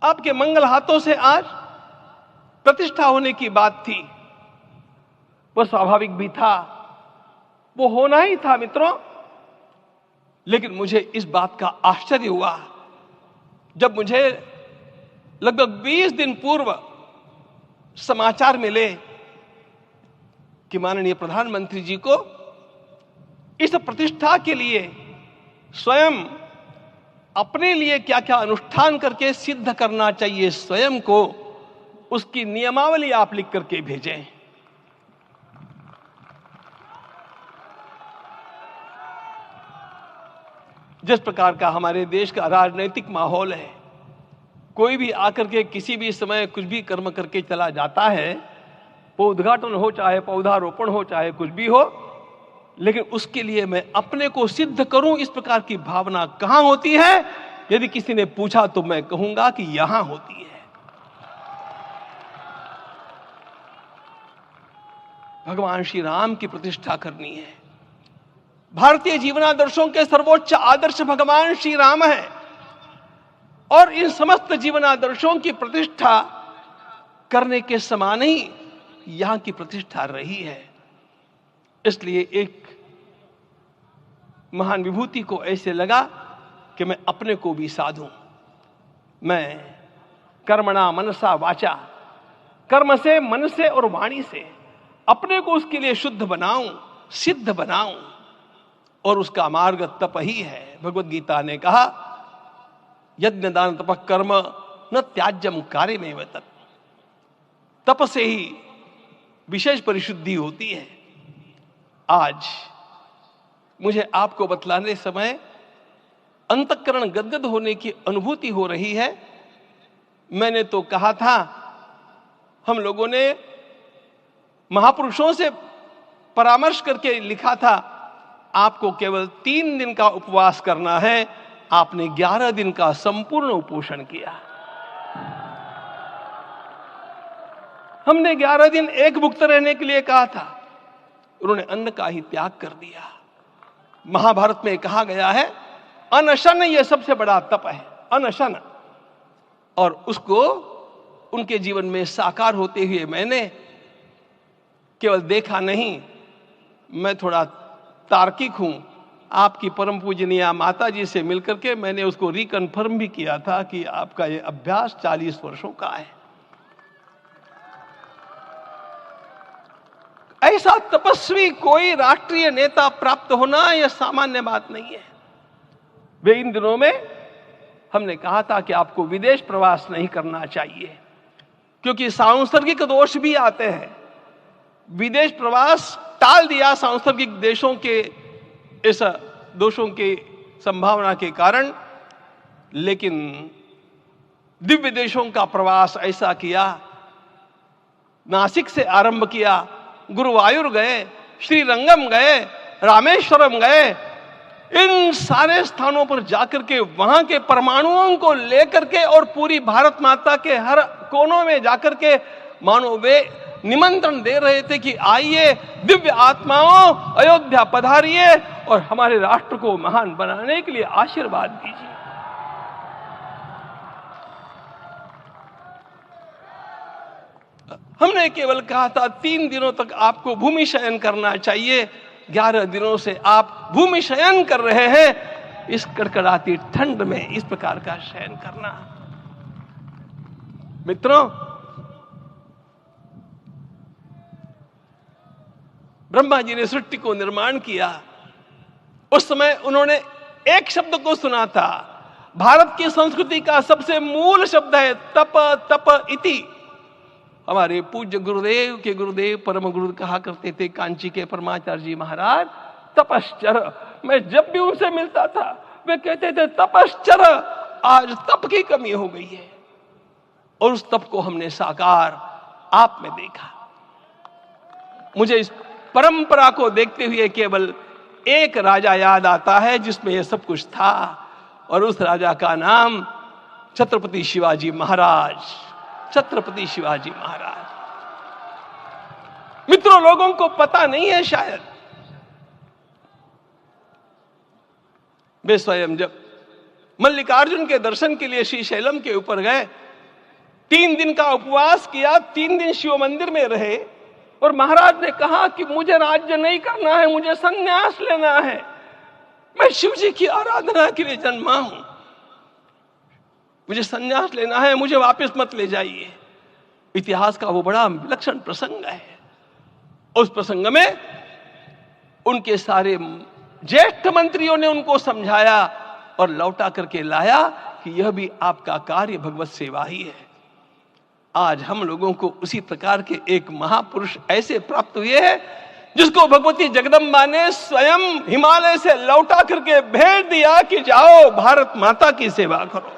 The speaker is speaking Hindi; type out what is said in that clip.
आपके मंगल हाथों से आज प्रतिष्ठा होने की बात थी, वह स्वाभाविक भी था, वो होना ही था मित्रों। लेकिन मुझे इस बात का आश्चर्य हुआ जब मुझे लगभग 20 दिन पूर्व समाचार मिले कि माननीय प्रधानमंत्री जी को इस प्रतिष्ठा के लिए स्वयं अपने लिए क्या क्या अनुष्ठान करके सिद्ध करना चाहिए स्वयं को, उसकी नियमावली आप लिख करके भेजें। जिस प्रकार का हमारे देश का राजनीतिक माहौल है, कोई भी आकर के किसी भी समय कुछ भी कर्म करके चला जाता है, वो उद्घाटन हो चाहे पौधारोपण हो चाहे कुछ भी हो, लेकिन उसके लिए मैं अपने को सिद्ध करूं, इस प्रकार की भावना कहां होती है? यदि किसी ने पूछा तो मैं कहूंगा कि यहां होती है। भगवान श्री राम की प्रतिष्ठा करनी है। भारतीय जीवनादर्शों के सर्वोच्च आदर्श भगवान श्री राम है और इन समस्त जीवनादर्शों की प्रतिष्ठा करने के समान ही यहां की प्रतिष्ठा रही है। इसलिए एक महान विभूति को ऐसे लगा कि मैं अपने को भी साधूं। मैं कर्मणा मनसा वाचा, कर्म से, मन से और वाणी से अपने को उसके लिए शुद्ध बनाऊं, सिद्ध बनाऊं, और उसका मार्ग तप ही है। भगवद गीता ने कहा, यज्ञ दान तप कर्म न त्याज्यम कार्यमेव तत्। तप से ही विशेष परिशुद्धि होती है। आज मुझे आपको बतलाने समय अंतःकरण गदगद होने की अनुभूति हो रही है। मैंने तो कहा था, हम लोगों ने महापुरुषों से परामर्श करके लिखा था, आपको केवल 3 दिन का उपवास करना है। आपने 11 दिन का संपूर्ण उपोषण किया। हमने 11 दिन एक भुक्त रहने के लिए कहा था, उन्होंने अन्न का ही त्याग कर दिया। महाभारत में कहा गया है, अनशन यह सबसे बड़ा तप है, अनशन। और उसको उनके जीवन में साकार होते हुए मैंने केवल देखा नहीं, मैं थोड़ा तार्किक हूं। आपकी परम पूजनीय माता जी से मिलकर के मैंने उसको रिकन्फर्म भी किया था कि आपका यह अभ्यास 40 वर्षों का है। ऐसा तपस्वी कोई राष्ट्रीय नेता प्राप्त होना यह सामान्य बात नहीं है। वे इन दिनों में हमने कहा था कि आपको विदेश प्रवास नहीं करना चाहिए, क्योंकि सांसर्गिक दोष भी आते हैं। विदेश प्रवास टाल दिया सांसर्गिक देशों के इस दोषों की संभावना के कारण, लेकिन दिव्य देशों का प्रवास ऐसा किया। नासिक से आरंभ किया, गुरुवायूर गए, श्रीरंगम गए, रामेश्वरम गए। इन सारे स्थानों पर जाकर के वहां के परमाणुओं को लेकर के और पूरी भारत माता के हर कोनों में जाकर के मानो वे निमंत्रण दे रहे थे कि आइए दिव्य आत्माओं, अयोध्या पधारिए और हमारे राष्ट्र को महान बनाने के लिए आशीर्वाद दीजिए। हमने केवल कहा था 3 दिनों तक आपको भूमि शयन करना चाहिए। 11 दिनों से आप भूमि शयन कर रहे हैं। इस कड़कड़ाती ठंड में इस प्रकार का शयन करना, मित्रों, ब्रह्मा जी ने सृष्टि को निर्माण किया। उस समय उन्होंने एक शब्द को सुना था। भारत की संस्कृति का सबसे मूल शब्द है तप, तप इति। हमारे पूज्य गुरुदेव के गुरुदेव परम गुरु कहा करते थे, कांची के परमाचार्य जी महाराज, तपश्चर। मैं जब भी उनसे मिलता था वे कहते थे तपश्चर। आज तप की कमी हो गई है और उस तप को हमने साकार आप में देखा। मुझे इस परंपरा को देखते हुए केवल एक राजा याद आता है जिसमें यह सब कुछ था, और उस राजा का नाम छत्रपति शिवाजी महाराज। छत्रपति शिवाजी महाराज। मित्रों, लोगों को पता नहीं है शायद, वे स्वयं जब मल्लिकार्जुन के दर्शन के लिए श्रीशैलम के ऊपर गए 3 दिन का उपवास किया, 3 दिन शिव मंदिर में रहे और महाराज ने कहा कि मुझे राज्य नहीं करना है, मुझे संन्यास लेना है, मैं शिव जी की आराधना के लिए जन्मा हूं, मुझे संन्यास लेना है, मुझे वापस मत ले जाइए। इतिहास का वो बड़ा विलक्षण प्रसंग है। उस प्रसंग में उनके सारे ज्येष्ठ मंत्रियों ने उनको समझाया और लौटा करके लाया कि यह भी आपका कार्य भगवत सेवा ही है। आज हम लोगों को उसी प्रकार के एक महापुरुष ऐसे प्राप्त हुए हैं जिसको भगवती जगदम्बा ने स्वयं हिमालय से लौटा करके भेज दिया कि जाओ भारत माता की सेवा करो।